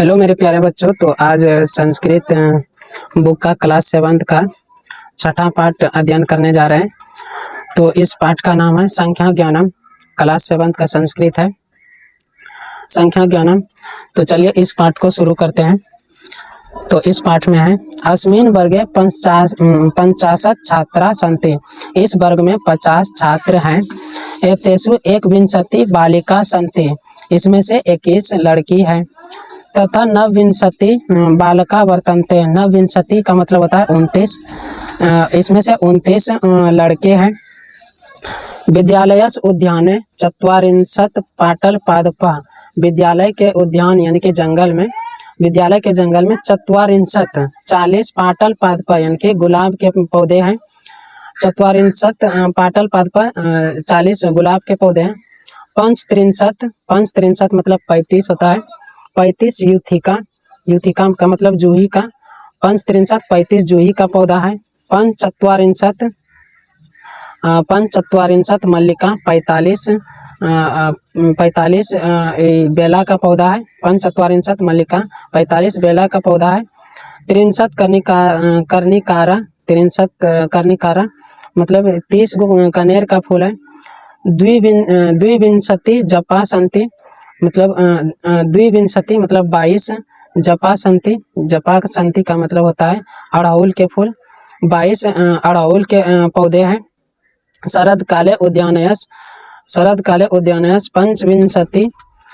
Hello मेरे प्यारे बच्चों। तो आज संस्कृत बुक का क्लास 7 का छठा पाठ अध्ययन करने जा रहे हैं। तो इस पाठ का नाम है संख्या ज्ञानम। क्लास 7 का संस्कृत है संख्या ज्ञानम। तो चलिए इस पाठ को शुरू करते हैं। तो इस पाठ में है अस्मिन् वर्गे 50 छात्रा सन्ति। इस वर्ग में 50 छात्र हैं। एतेषु एकविंशति बालिका सन्ति। इसमें से 21 लड़की है तथा नवविंशति बालका वर्तन्ते। नवविंशति का मतलब होता है 29। इसमें से 29 लड़के हैं। विद्यालयस् उद्याने चत्वारिंशत् पाटल पादपः। विद्यालय के उद्यान यानी कि जंगल में, विद्यालय के जंगल में चत्वारिंशत् 40 पाटल पादपः यानी कि गुलाब के पौधे हैं। चत्वारिंशत् पाटल पादपः 40 गुलाब के पौधे हैं। पंचत्रिंशत् मतलब 35 होता है। 35 यूथिका, यूथिका का मतलब जूही का। 35 जूही का पौधा है। पंचत्वारिंशत् मल्लिका 45 बेला का पौधा है। पंचत्वारिंशत् मल्लिका 45 बेला का पौधा है। 63 कर्णिकारा 63 कर्णिकारा मतलब 30 कनेर का फूल है। द्विविंशति जपा संति मतलब द्विविंशति मतलब 22 जपा संति। जपा संति का मतलब होता है अड़हुल के फूल। 22 अड़हुल के पौधे हैं। शरद काले उद्यानयस पंचविंशति।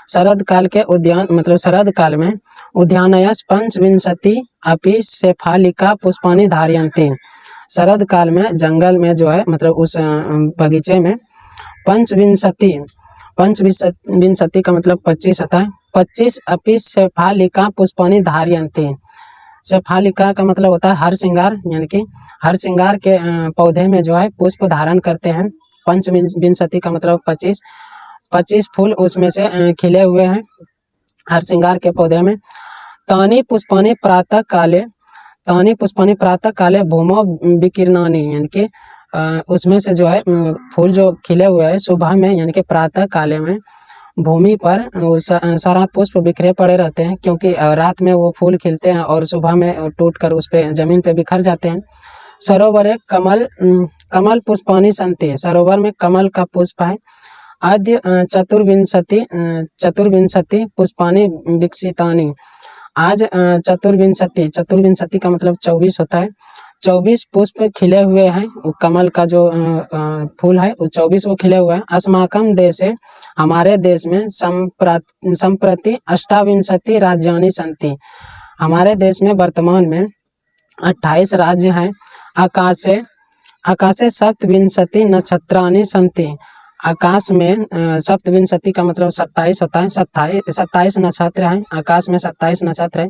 शरद काल के उद्यान मतलब शरद काल में उद्यानयस पंचविंशति अपि शेफालिका पुष्पाणि धारयन्ति। शरद काल में जंगल में जो है मतलब उस बगीचे में पंचविंशति का मतलब 25 होता है। 25 अपि शेफालिका पुष्पाणि धारयन्ति। शेफालिका का मतलब होता है हर श्रृंगार यानी कि हर श्रृंगार के पौधे में जो है पुष्प धारण करते हैं। पंचविंशति का मतलब 25 फूल उसमें से खिले हुए हैं हर श्रृंगार के पौधे में। तानि पुष्पाणि प्रातः काले भूमौ विकीर्णानि यानी कि उसमें से जो है फूल जो खिले हुए हैं सुबह में यानी कि प्रातः काले में भूमि पर सारा पुष्प बिखरे पड़े रहते हैं, क्योंकि रात में वो फूल खिलते हैं और सुबह में टूटकर उस पे जमीन पे बिखर जाते हैं। सरोवरे कमल पुष्पाणि सन्ति। सरोवर में कमल का पुष्प है। अद्य चतुर्विंशति पुष्पाणि विकसितानि। आज चतुर्विंशति का मतलब 24 होता है। 24 पुष्प खिले हुए हैं। कमल का जो फूल है वो 24 वो खिले हुए हैं। अस्माकं देशे हमारे देश में संप्रति 28 राज्यानि सन्ति। हमारे देश में वर्तमान में 28 राज्य हैं। आकाशे सप्तविंशति नक्षत्राणि सन्ति। आकाश में सप्तविंशति का मतलब 27 होता है। 27 नक्षत्र हैं। आकाश में 27 नक्षत्र है।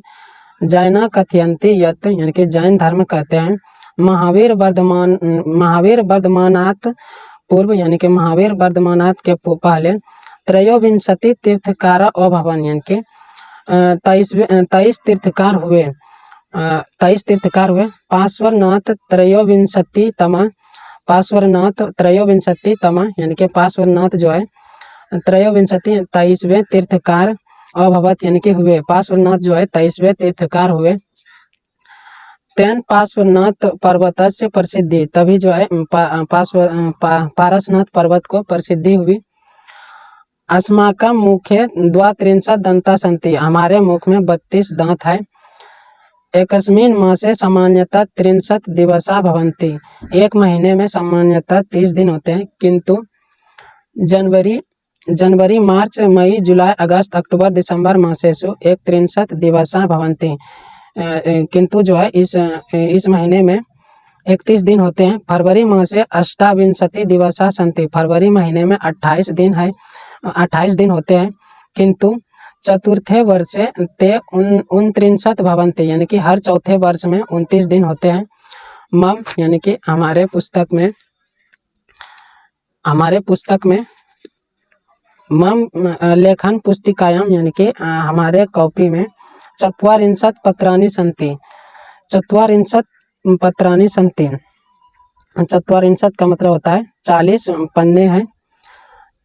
जैना कथयन्ति यत् यानी कि जैन धर्म कहते हैं महावीर वर्धमानात् पूर्व यानी कि महावीर वर्धमानात् के पहले त्रयोविंशति तीर्थकार अभवन् यानी कि 23 तीर्थकार हुए। 23 तीर्थकार हुए। पार्श्वनाथ त्रयोविंशति तमा यानी कि पार्श्वनाथ जो है 23वें तीर्थकार अभवत यानी कि हुए। पार्श्वनाथ जो है 23वें तीर्थकार हुए। तेन पार्श्वनाथ पर्वतस्य प्रसिद्धि, तभी जो है पारसनाथ पर्वत को प्रसिद्धि हुई। अस्माकं मुखे 32 दंता सन्ति। हमारे मुख में 32 दांत है। एकस्मिन् मासे सामान्यतः 63 दिवसा भवन्ति। एक महीने में सामान्यतः 30 दिन होते हैं, किंतु जनवरी मार्च मई जुलाई अगस्त अक्टूबर दिसंबर मासेषु 31 दिवसा भवन्ति। किंतु जो है इस महीने में 31 दिन होते हैं। फरवरी मासे 28 दिवसा सन्ति। फरवरी महीने में 28 दिन होते हैं, किंतु चतुर्थे वर्षे ते 29 भवन्ति यानी कि हर चौथे वर्ष में 29 दिन होते हैं। मम यानी कि हमारे पुस्तक में मम लेखन पुस्तिकायाम यानी कि हमारे कॉपी में 44 पत्राणि सन्ति। 44 पत्राणि सन्ति। 44 का मतलब होता है 40 पन्ने हैं।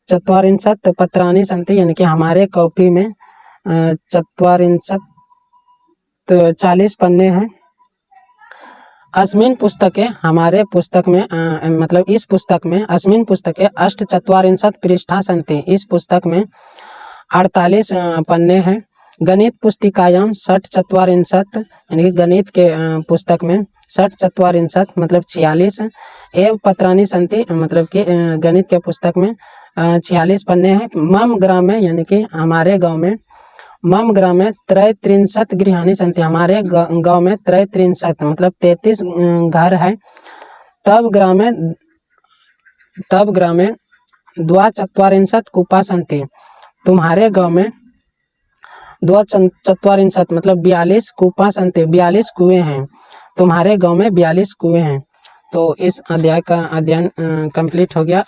44 पत्राणि सन्ति यानी कि हमारे कॉपी में 44 तो 40 पन्ने हैं। अस्मिन् पुस्तके, हमारे पुस्तक में मतलब इस पुस्तक में, अस्मिन् पुस्तके अष्टचत्वारिंशत् पृष्ठा सन्ति, इस पुस्तक में 48 पन्ने हैं। गणित पुस्तिकायां षट्चत्वारिंशत्, यानी कि गणित के पुस्तक में षट्चत्वारिंशत् मतलब 46 एव पत्राणि सन्ति, मतलब कि गणित के पुस्तक में 46 पन्ने हैं। मम ग्रामे, यानी कि हमारे गांव में, मम ग्रामे त्रयत्रिंशत् गृहाणि सन्ति, हमारे गांव में त्रयत्रिंशत् मतलब 33 घर है। तब ग्रामे द्वाचत्वारिंशत् कूपा सन्ति, तुम्हारे गांव में द्वाचत्वारिंशत् मतलब 42 कूपा सन्ति, 42 कुएं हैं, तुम्हारे गांव में 42 कुएं हैं। तो इस अध्याय का अध्ययन कंप्लीट हो गया।